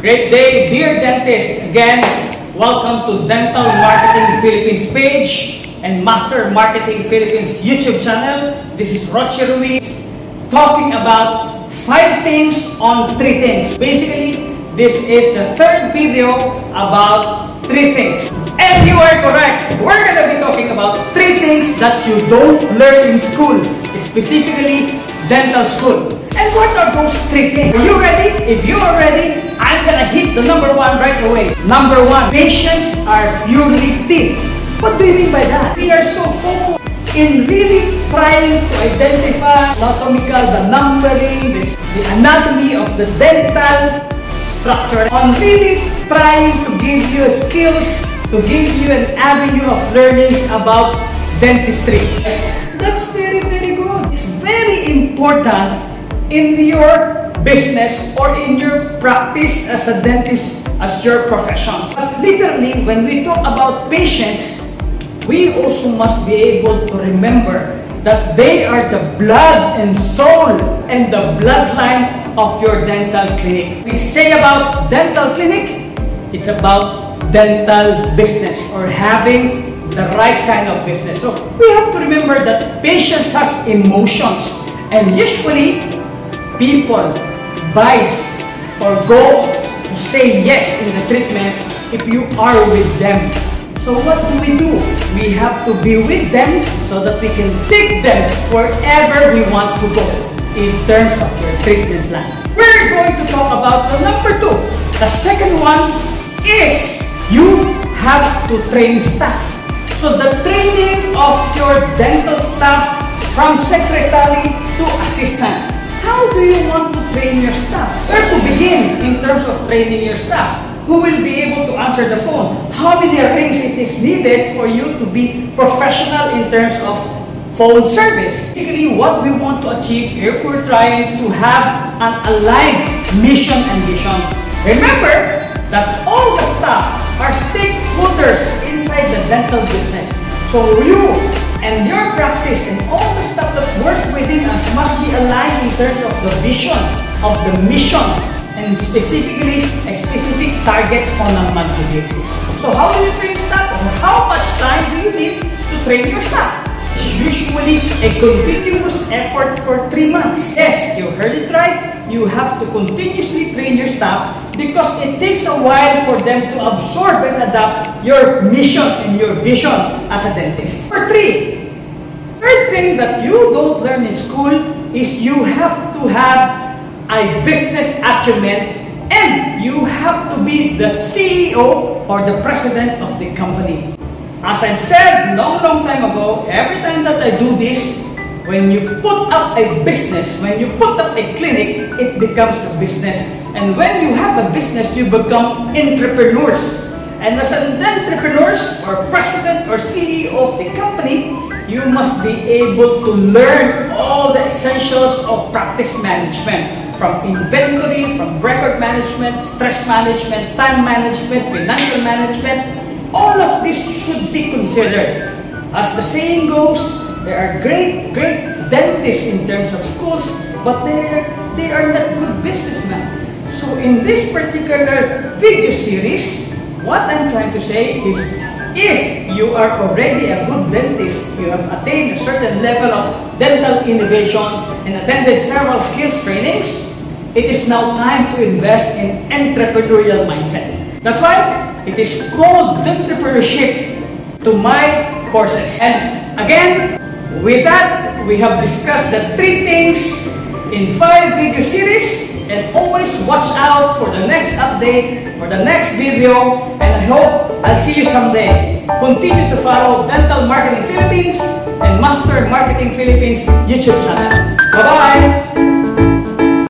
Great day, dear dentist. Again, welcome to Dental Marketing Philippines page and Master Marketing Philippines YouTube channel. This is Roche Ruiz talking about 5 things on 3 things. Basically, this is the 3rd video about 3 things. And you are correct. We're going to be talking about 3 things that you don't learn in school, specifically dental school. And what are those 3 things? Are you ready? If you are ready, I'm gonna hit the number 1 right away. Number 1, patients are purely teeth. What do you mean by that? We are so focused in really trying to identify anatomical, the numbering, the anatomy of the dental structure, on really trying to give you skills, to give you an avenue of learning about dentistry. That's very, very good. It's very important in your business or in your practice as a dentist, as your profession. But literally, when we talk about patients, we also must be able to remember that they are the blood and soul and the bloodline of your dental clinic. We say about dental clinic, it's about dental business or having the right kind of business. So we have to remember that patients has emotions, and usually people buys or go to say yes in the treatment if you are with them. So what do? We have to be with them so that we can take them wherever we want to go in terms of your treatment plan. We're going to talk about the number 2. The second one is you have to train staff. So the training of your dental staff from secretary to assistant. How do you want to train your staff? Where to begin in terms of training your staff? Who will be able to answer the phone? How many rings it is needed for you to be professional in terms of phone service? Basically, what we want to achieve here, we're trying to have an aligned mission and vision. Remember that all the staff are stakeholders inside the dental business. So you and your practice and all the stuff that works within us must be aligned in terms of the vision, of the mission, and specifically a specific target on a monthly basis. So how do you train staff? Or how much time do you need to train your staff? Usually a continuous effort for 3 months. Yes, you heard it right. You have to continuously train your staff because it takes a while for them to absorb and adapt your mission and your vision as a dentist. Number 3, third thing that you don't learn in school is you have to have a business acumen and you have to be the CEO or the president of the company. As I said long time ago, every time that I do this, when you put up a business, when you put up a clinic, it becomes a business. And when you have a business, you become entrepreneurs. And as an entrepreneur or president or CEO of the company, you must be able to learn all the essentials of practice management, from inventory, from record management, stress management, time management, financial management. All of this should be considered. As the saying goes, there are great dentists in terms of schools, but they are not good businessmen. So in this particular video series, what I'm trying to say is, if you are already a good dentist, you have attained a certain level of dental innovation and attended several skills trainings, it is now time to invest in entrepreneurial mindset. That's why it is called Dentrpreneurship to my courses. And again, with that, we have discussed the 3 things in 5 video series. And always watch out for the next update, for the next video. And I hope I'll see you someday. Continue to follow Dental Marketing Philippines and Master Marketing Philippines YouTube channel. Bye-bye!